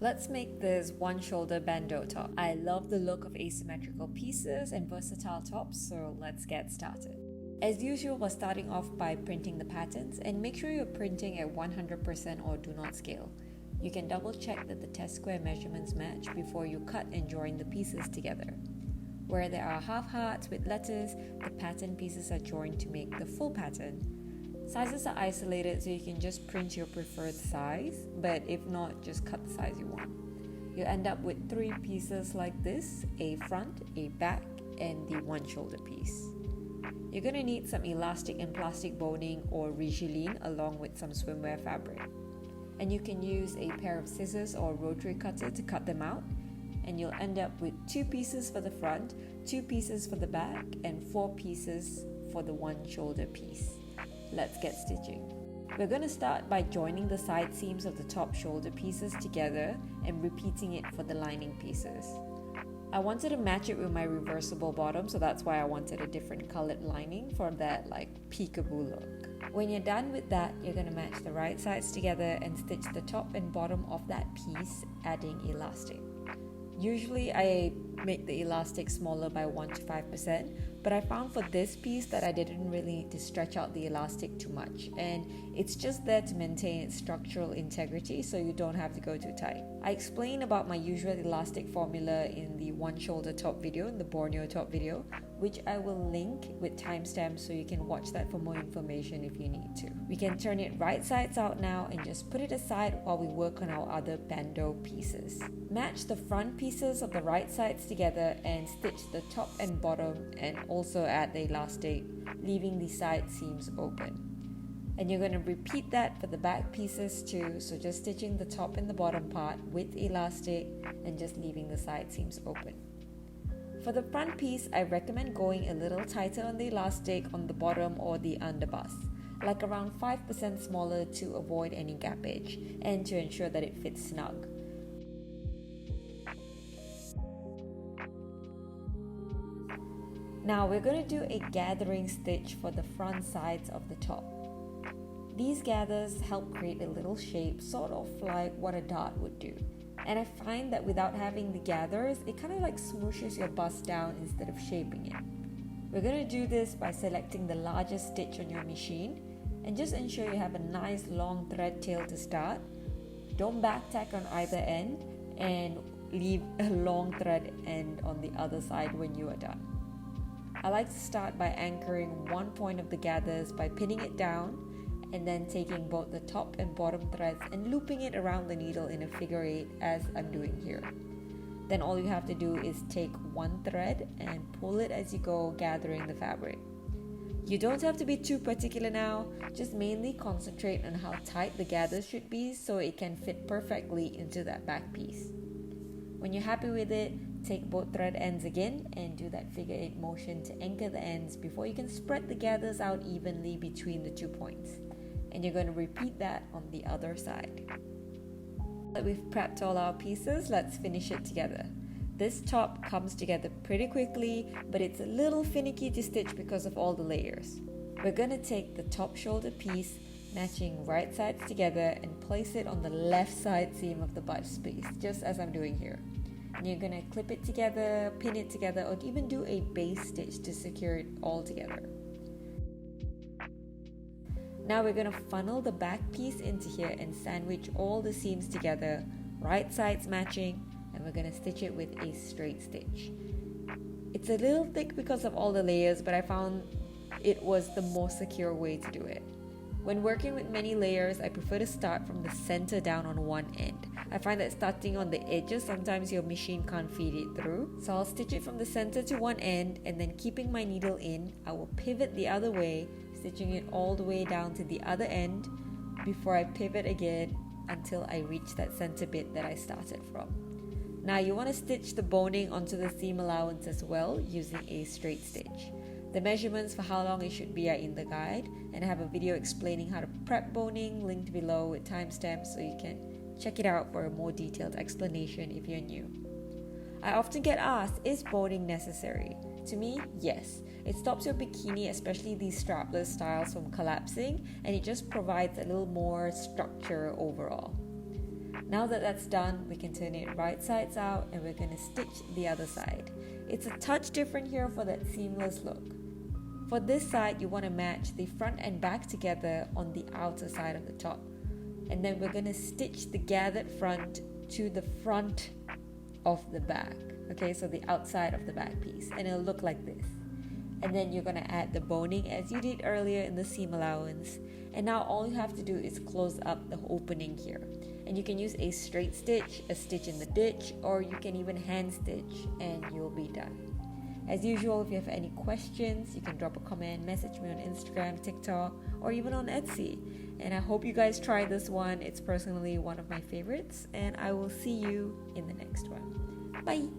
Let's make this one shoulder bandeau top. I love the look of asymmetrical pieces and versatile tops, so let's get started. As usual, we're starting off by printing the patterns, and make sure you're printing at 100% or do not scale. You can double check that the test square measurements match before you cut and join the pieces together. Where there are half hearts with letters, the pattern pieces are joined to make the full pattern. Sizes are isolated, so you can just print your preferred size, but if not, just cut the size you want. You'll end up with 3 pieces like this: a front, a back, and the one shoulder piece. You're going to need some elastic and plastic boning or rigiline along with some swimwear fabric. And you can use a pair of scissors or rotary cutter to cut them out, and you'll end up with 2 pieces for the front, 2 pieces for the back, and 4 pieces for the one shoulder piece. Let's get stitching. We're going to start by joining the side seams of the top shoulder pieces together and repeating it for the lining pieces. I wanted to match it with my reversible bottom, so that's why I wanted a different colored lining for that peekaboo look. When you're done with that, you're going to match the right sides together and stitch the top and bottom of that piece, adding elastic. Usually I make the elastic smaller by 1 to 5%, but I found for this piece that I didn't really need to stretch out the elastic too much, and it's just there to maintain its structural integrity, so you don't have to go too tight. I explain about my usual elastic formula in the one shoulder top video, in the borneo top video, which I will link with timestamps so you can watch that for more information if you need to. We can turn it right sides out now and just put it aside while we work on our other bandeau pieces. Match the front pieces of the right sides together and stitch the top and bottom, and also add the elastic, leaving the side seams open. And you're going to repeat that for the back pieces too, so just stitching the top and the bottom part with elastic and just leaving the side seams open. For the front piece, I recommend going a little tighter on the elastic on the bottom or the underbust, like around 5% smaller to avoid any gappage and to ensure that it fits snug. Now we're going to do a gathering stitch for the front sides of the top. These gathers help create a little shape, sort of like what a dot would do. And I find that without having the gathers, it kind of smooshes your bust down instead of shaping it. We're going to do this by selecting the largest stitch on your machine, and just ensure you have a nice long thread tail to start. Don't back tack on either end, and leave a long thread end on the other side when you are done. I like to start by anchoring one point of the gathers by pinning it down, and then taking both the top and bottom threads and looping it around the needle in a figure 8 as I'm doing here. Then all you have to do is take one thread and pull it as you go, gathering the fabric. You don't have to be too particular now, just mainly concentrate on how tight the gathers should be so it can fit perfectly into that back piece. When you're happy with it, take both thread ends again and do that figure 8 motion to anchor the ends before you can spread the gathers out evenly between the 2 points. And you're going to repeat that on the other side. Now that we've prepped all our pieces, let's finish it together. This top comes together pretty quickly, but it's a little finicky to stitch because of all the layers. We're going to take the top shoulder piece, matching right sides together, and place it on the left side seam of the bust piece, just as I'm doing here. And you're going to clip it together, pin it together, or even do a base stitch to secure it all together. Now we're going to funnel the back piece into here and sandwich all the seams together, right sides matching, and we're going to stitch it with a straight stitch. It's a little thick because of all the layers, but I found it was the most secure way to do it. When working with many layers, I prefer to start from the center down on one end. I find that starting on the edges, sometimes your machine can't feed it through. So I'll stitch it from the center to one end, and then keeping my needle in, I will pivot the other way, stitching it all the way down to the other end before I pivot again until I reach that center bit that I started from. Now you want to stitch the boning onto the seam allowance as well using a straight stitch. The measurements for how long it should be are in the guide, and I have a video explaining how to prep boning linked below with timestamps so you can check it out for a more detailed explanation if you're new. I often get asked, is boning necessary? To me, yes. It stops your bikini, especially these strapless styles, from collapsing, and it just provides a little more structure overall. Now that that's done, we can turn it right sides out and we're going to stitch the other side. It's a touch different here for that seamless look. For this side, you want to match the front and back together on the outer side of the top. And then we're going to stitch the gathered front to the front of the back. Okay, so the outside of the back piece. And it'll look like this. And then you're going to add the boning as you did earlier in the seam allowance. And now all you have to do is close up the opening here. And you can use a straight stitch, a stitch in the ditch, or you can even hand stitch and you'll be done. As usual, if you have any questions, you can drop a comment, message me on Instagram, TikTok, or even on Etsy. And I hope you guys try this one. It's personally one of my favorites, and I will see you in the next one. Bye!